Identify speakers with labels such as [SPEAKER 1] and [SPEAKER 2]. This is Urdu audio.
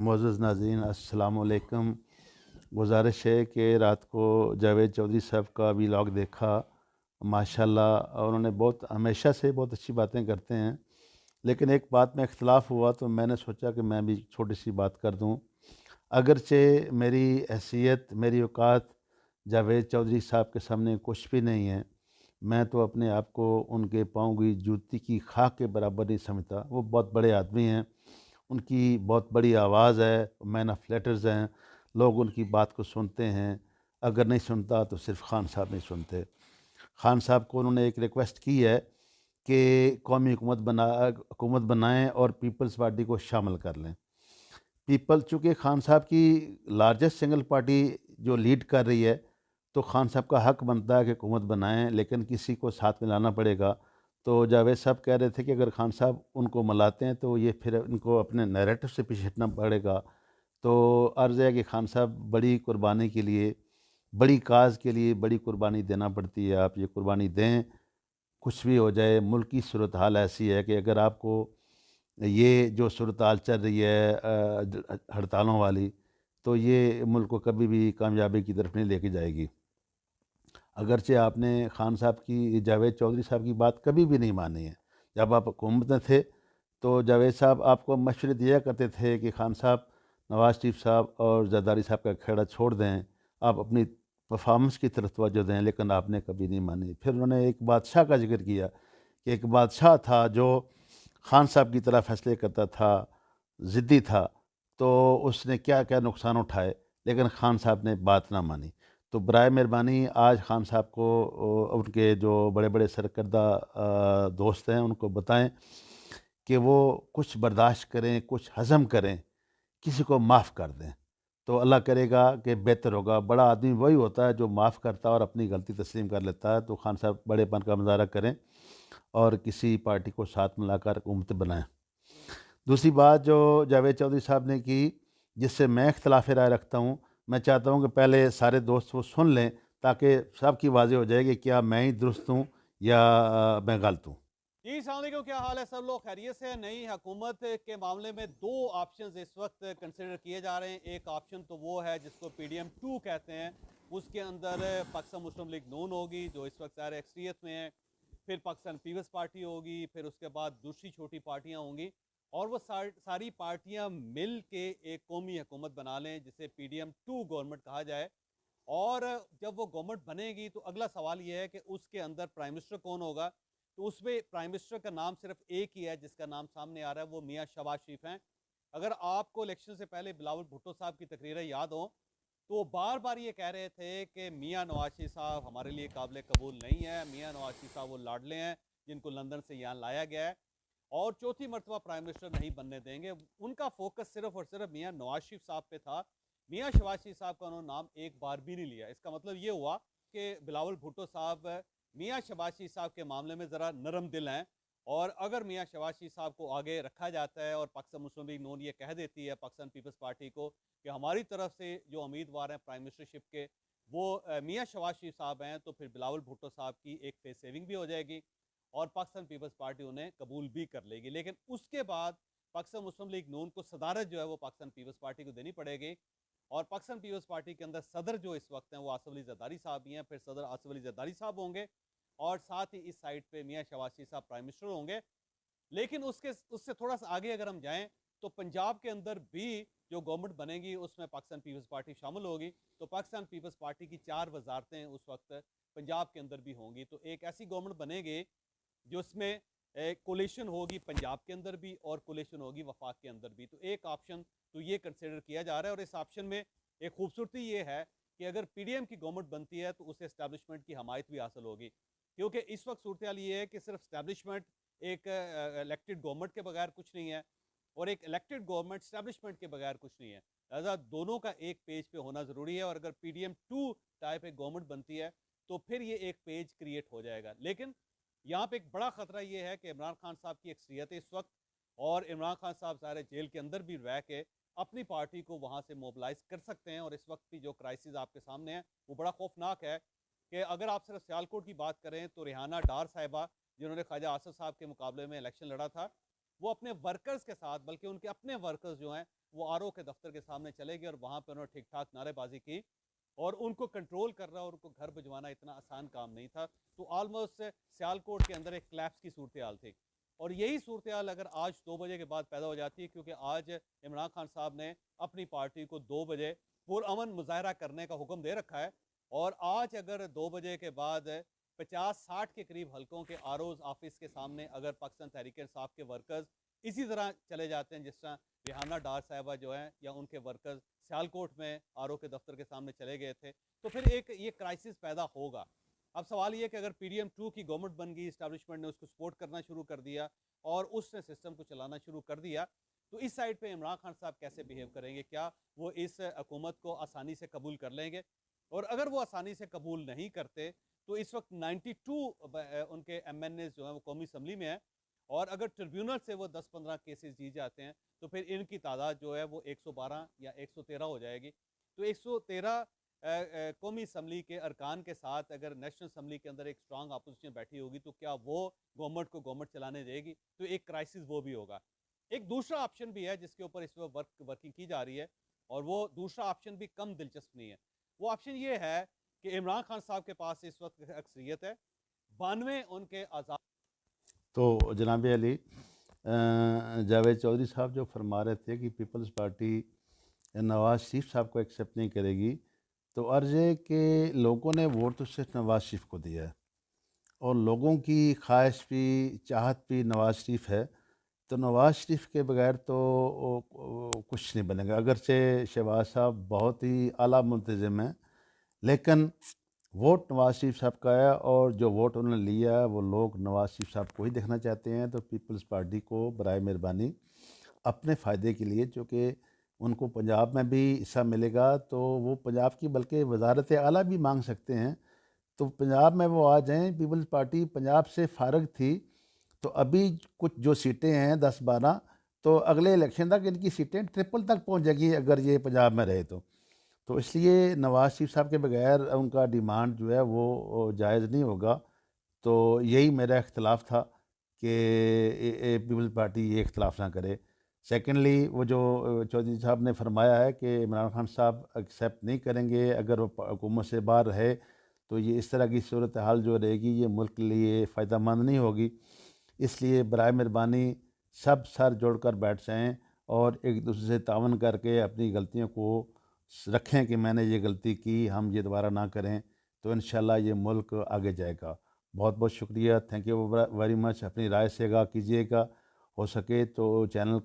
[SPEAKER 1] معزز ناظرین السلام علیکم۔ گزارش ہے کہ رات کو جاوید چودھری صاحب کا ولاگ دیکھا، ماشاءاللہ انہوں نے ہمیشہ سے بہت اچھی باتیں کرتے ہیں، لیکن ایک بات میں اختلاف ہوا تو میں نے سوچا کہ میں بھی چھوٹی سی بات کر دوں۔ اگرچہ میری حیثیت، میری اوقات جاوید چودھری صاحب کے سامنے کچھ بھی نہیں ہے، میں تو اپنے آپ کو ان کے پاؤں کی جوتی کی خاک کے برابر نہیں سمجھتا۔ وہ بہت بڑے آدمی ہیں، ان کی بہت بڑی آواز ہے، مین آف لیٹرز ہیں، لوگ ان کی بات کو سنتے ہیں، اگر نہیں سنتا تو صرف خان صاحب نہیں سنتے۔ خان صاحب کو انہوں نے ایک ریکویسٹ کی ہے کہ قومی حکومت بنائیں اور پیپلز پارٹی کو شامل کر لیں۔ چونکہ خان صاحب کی لارجسٹ سنگل پارٹی جو لیڈ کر رہی ہے، تو خان صاحب کا حق بنتا ہے کہ حکومت بنائیں، لیکن کسی کو ساتھ میں لانا پڑے گا۔ تو جاوید صاحب کہہ رہے تھے کہ اگر خان صاحب ان کو ملاتے ہیں تو یہ پھر ان کو اپنے نیریٹو سے پیچھے ہٹنا پڑے گا۔ تو عرض ہے کہ خان صاحب بڑی قربانی کے لیے، بڑی کاز کے لیے بڑی قربانی دینا پڑتی ہے، آپ یہ قربانی دیں، کچھ بھی ہو جائے۔ ملک کی صورتحال ایسی ہے کہ اگر آپ کو یہ جو صورتحال چل رہی ہے ہڑتالوں والی، تو یہ ملک کو کبھی بھی کامیابی کی طرف نہیں لے کے جائے گی۔ اگرچہ آپ نے خان صاحب کی، جاوید چودھری صاحب کی بات کبھی بھی نہیں مانی ہے۔ جب آپ حکومت میں تھے تو جاوید صاحب آپ کو مشورے دیا کرتے تھے کہ خان صاحب، نواز شریف صاحب اور زرداری صاحب کا کھیڑا چھوڑ دیں، آپ اپنی پرفارمنس کی طرف توجہ دیں، لیکن آپ نے کبھی نہیں مانی۔ پھر انہوں نے ایک بادشاہ کا ذکر کیا کہ ایک بادشاہ تھا جو خان صاحب کی طرح فیصلے کرتا تھا، ضدی تھا، تو اس نے کیا کیا نقصان اٹھائے، لیکن خان صاحب نے بات نہ مانی۔ تو برائے مہربانی آج خان صاحب کو ان کے جو بڑے بڑے سرکردہ دوست ہیں ان کو بتائیں کہ وہ کچھ برداشت کریں، کچھ ہضم کریں، کسی کو معاف کر دیں، تو اللہ کرے گا کہ بہتر ہوگا۔ بڑا آدمی وہی ہوتا ہے جو معاف کرتا ہے اور اپنی غلطی تسلیم کر لیتا ہے۔ تو خان صاحب بڑے پن کا مظاہرہ کریں اور کسی پارٹی کو ساتھ ملا کر حکومت بنائیں۔ دوسری بات جو جاوید چودھری صاحب نے کی، جس سے میں اختلاف رائے رکھتا ہوں، میں چاہتا ہوں کہ پہلے سارے دوست وہ سن لیں تاکہ سب کی واضح ہو جائے کہ کیا میں ہی درست ہوں یا میں غلط ہوں۔
[SPEAKER 2] جی السلام علیکم، کیا حال ہے؟ سب لوگ خیریت سے ہیں؟ نئی حکومت کے معاملے میں دو آپشنز اس وقت کنسیڈر کیے جا رہے ہیں۔ ایک آپشن تو وہ ہے جس کو پی ڈی ایم 2 کہتے ہیں، اس کے اندر پاکستان مسلم لیگ نون ہوگی جو اس وقت ظاہر اکثریت میں ہے، پھر پاکستان پیپلز پارٹی ہوگی، پھر اس کے بعد دوسری چھوٹی پارٹیاں ہوں گی، اور وہ ساری پارٹیاں مل کے ایک قومی حکومت بنا لیں جسے پی ڈی ایم 2 گورنمنٹ کہا جائے۔ اور جب وہ گورنمنٹ بنے گی تو اگلا سوال یہ ہے کہ اس کے اندر پرائم منسٹر کون ہوگا؟ تو اس میں پرائم منسٹر کا نام صرف ایک ہی ہے جس کا نام سامنے آ رہا ہے، وہ میاں شہباز شریف ہیں۔ اگر آپ کو الیکشن سے پہلے بلاول بھٹو صاحب کی تقریریں یاد ہوں تو وہ بار بار یہ کہہ رہے تھے کہ میاں نواز شریف صاحب ہمارے لیے قابل قبول نہیں ہے، میاں نواز شریف صاحب وہ لاڈلے ہیں جن کو لندن سے یہاں لایا گیا ہے اور چوتھی مرتبہ پرائم منسٹر نہیں بننے دیں گے۔ ان کا فوکس صرف اور صرف میاں نواز شریف صاحب پہ تھا، میاں شہباز شریف صاحب کا انہوں نے نام ایک بار بھی نہیں لیا۔ اس کا مطلب یہ ہوا کہ بلاول بھٹو صاحب میاں شہباز شریف صاحب کے معاملے میں ذرا نرم دل ہیں، اور اگر میاں شہباز شریف صاحب کو آگے رکھا جاتا ہے اور پاکستان مسلم لیگ نون یہ کہہ دیتی ہے پاکستان پیپلز پارٹی کو کہ ہماری طرف سے جو امیدوار ہیں پرائم منسٹرشپ کے وہ میاں شہباز شریف صاحب ہیں، تو پھر بلاول بھٹو صاحب کی ایک فیس سیونگ بھی ہو جائے گی اور پاکستان پیپلز پارٹی انہیں قبول بھی کر لے گی۔ لیکن اس کے بعد پاکستان مسلم لیگ نون کو صدارت جو ہے وہ پاکستان پیپلز پارٹی کو دینی پڑے گی، اور پاکستان پیپلز پارٹی کے اندر صدر جو اس وقت ہیں وہ آصف علی زرداری صاحب ہی ہیں، پھر صدر آصف علی زرداری صاحب ہوں گے، اور ساتھ ہی اس سائٹ پہ میاں شہباز شریف صاحب پرائم منسٹر ہوں گے۔ لیکن اس سے تھوڑا سا آگے اگر ہم جائیں تو پنجاب کے اندر بھی جو گورنمنٹ بنے گی اس میں پاکستان پیپلز پارٹی شامل ہوگی، تو پاکستان پیپلز پارٹی کی 4 وزارتیں اس وقت پنجاب کے اندر بھی ہوں گی۔ تو ایک ایسی گورنمنٹ بنے گی جس میں کولیشن ہوگی پنجاب کے اندر بھی اور کولیشن ہوگی وفاق کے اندر بھی۔ تو ایک آپشن تو یہ کنسیڈر کیا جا رہا ہے، اور اس آپشن میں ایک خوبصورتی یہ ہے کہ اگر پی ڈی ایم کی گورنمنٹ بنتی ہے تو اسے اسٹیبلشمنٹ کی حمایت بھی حاصل ہوگی، کیونکہ اس وقت صورتحال یہ ہے کہ صرف اسٹیبلشمنٹ ایک الیکٹڈ گورنمنٹ کے بغیر کچھ نہیں ہے، اور ایک الیکٹڈ گورنمنٹ اسٹیبلشمنٹ کے بغیر کچھ نہیں ہے، لہذا دونوں کا ایک پیج پہ ہونا ضروری ہے۔ اور اگر پی ڈی ایم 2 ٹائپ ایک گورنمنٹ بنتی ہے تو پھر یہ ایک پیج کریٹ ہو جائے گا۔ لیکن یہاں پہ ایک بڑا خطرہ یہ ہے کہ عمران خان صاحب کی اکثریت اس وقت، اور عمران خان صاحب ظاہر جیل کے اندر بھی رہ کے اپنی پارٹی کو وہاں سے موبلائز کر سکتے ہیں، اور اس وقت بھی جو کرائسس آپ کے سامنے ہیں وہ بڑا خوفناک ہے کہ اگر آپ صرف سیالکوٹ کی بات کریں تو ریحانہ ڈار صاحبہ جنہوں نے خواجہ آصف صاحب کے مقابلے میں الیکشن لڑا تھا، وہ اپنے ورکرز کے ساتھ، بلکہ ان کے اپنے ورکرز جو ہیں وہ آر او کے دفتر کے سامنے چلے گئے اور وہاں پہ انہوں نے ٹھیک ٹھاک نعرے بازی کی، اور ان کو کنٹرول کرنا اور ان کو گھر بھجوانا اتنا آسان کام نہیں تھا. تو آلموسٹ سیالکوٹ کے اندر ایک کلیپس کی صورتحال تھی، اور یہی صورتحال اگر آج 2 بجے کے بعد پیدا ہو جاتی ہے، کیونکہ آج عمران خان صاحب نے اپنی پارٹی کو 2 بجے پرامن مظاہرہ کرنے کا حکم دے رکھا ہے، اور آج اگر 2 بجے کے بعد 50-60 کے قریب حلقوں کے آر اوز آفس کے سامنے اگر پاکستان تحریک انصاف کے ورکرز اسی طرح چلے جاتے ہیں جس طرح ریحانہ ڈار صاحبہ جو ہیں یا ان کے ورکرز سیالکوٹ میں آر او کے دفتر کے سامنے چلے گئے تھے، تو پھر ایک یہ کرائسس پیدا ہوگا. اب سوال یہ کہ اگر پی ڈی ایم 2 کی گورنمنٹ بن گئی، اسٹیبلشمنٹ نے اس کو سپورٹ کرنا شروع کر دیا اور اس نے سسٹم کو چلانا شروع کر دیا، تو اس سائڈ پہ عمران خان صاحب کیسے بیہیو کریں گے؟ کیا وہ اس حکومت کو آسانی سے قبول کر لیں گے؟ اور اگر وہ آسانی سے قبول نہیں کرتے تو اس وقت 92 ان کے ایم این ایز جو ہیں وہ قومی اسمبلی میں ہیں، اور اگر ٹریبیونل سے وہ 10-15 کیسز جیت جاتے ہیں تو پھر ان کی تعداد جو ہے وہ 112 یا 113 ہو جائے گی. تو 113 قومی اسمبلی کے ارکان کے ساتھ اگر نیشنل اسمبلی کے اندر ایک اسٹرانگ اپوزیشن بیٹھی ہوگی تو کیا وہ گورنمنٹ کو گورنمنٹ چلانے دے گی؟ تو ایک کرائسس وہ بھی ہوگا. ایک دوسرا آپشن بھی ہے جس کے اوپر اس وقت ورکنگ کی جا رہی ہے، اور وہ دوسرا آپشن بھی کم دلچسپ نہیں ہے. وہ آپشن یہ ہے کہ عمران خان صاحب کے پاس اس وقت اکثریت ہے، 92 ان کے آزاد.
[SPEAKER 1] تو جناب علی، جاوید چودھری صاحب جو فرما رہے تھے کہ پیپلز پارٹی نواز شریف صاحب کو ایکسیپٹ نہیں کرے گی، تو عرض ہے کہ لوگوں نے ووٹ تو صرف نواز شریف کو دیا ہے، اور لوگوں کی خواہش بھی چاہت بھی نواز شریف ہے. تو نواز شریف کے بغیر تو کچھ نہیں بنے گا. اگرچہ شہباز صاحب بہت ہی اعلیٰ ملتزم ہیں، لیکن ووٹ نواز شریف صاحب کا ہے، اور جو ووٹ انہوں نے لیا ہے وہ لوگ نواز شریف صاحب کو ہی دیکھنا چاہتے ہیں. تو پیپلز پارٹی کو برائے مہربانی اپنے فائدے کے لیے، چونکہ ان کو پنجاب میں بھی حصہ ملے گا تو وہ پنجاب کی بلکہ وزارت اعلیٰ بھی مانگ سکتے ہیں، تو پنجاب میں وہ آ جائیں. پیپلز پارٹی پنجاب سے فارغ تھی، تو ابھی کچھ جو سیٹیں ہیں 10-12، تو اگلے الیکشن تک ان کی سیٹیں ٹرپل تک پہنچ جائے گی اگر یہ پنجاب میں رہے تو اس لیے نواز شریف صاحب کے بغیر ان کا ڈیمانڈ جو ہے وہ جائز نہیں ہوگا. تو یہی میرا اختلاف تھا کہ پیپلز پارٹی یہ اختلاف نہ کرے. سیکنڈلی، وہ جو چودھری صاحب نے فرمایا ہے کہ عمران خان صاحب ایکسیپٹ نہیں کریں گے اگر وہ حکومت سے باہر رہے، تو یہ اس طرح کی صورتحال جو رہے گی یہ ملک کے لیے فائدہ مند نہیں ہوگی. اس لیے برائے مہربانی سب سر جوڑ کر بیٹھ جائیں اور ایک دوسرے سے تعاون کر کے اپنی غلطیوں کو رکھیں کہ میں نے یہ غلطی کی، ہم یہ دوبارہ نہ کریں، تو انشاءاللہ یہ ملک آگے جائے گا. بہت بہت شکریہ. Thank you very much. اپنی رائے سے آگاہ کیجیے گا، ہو سکے تو چینل کو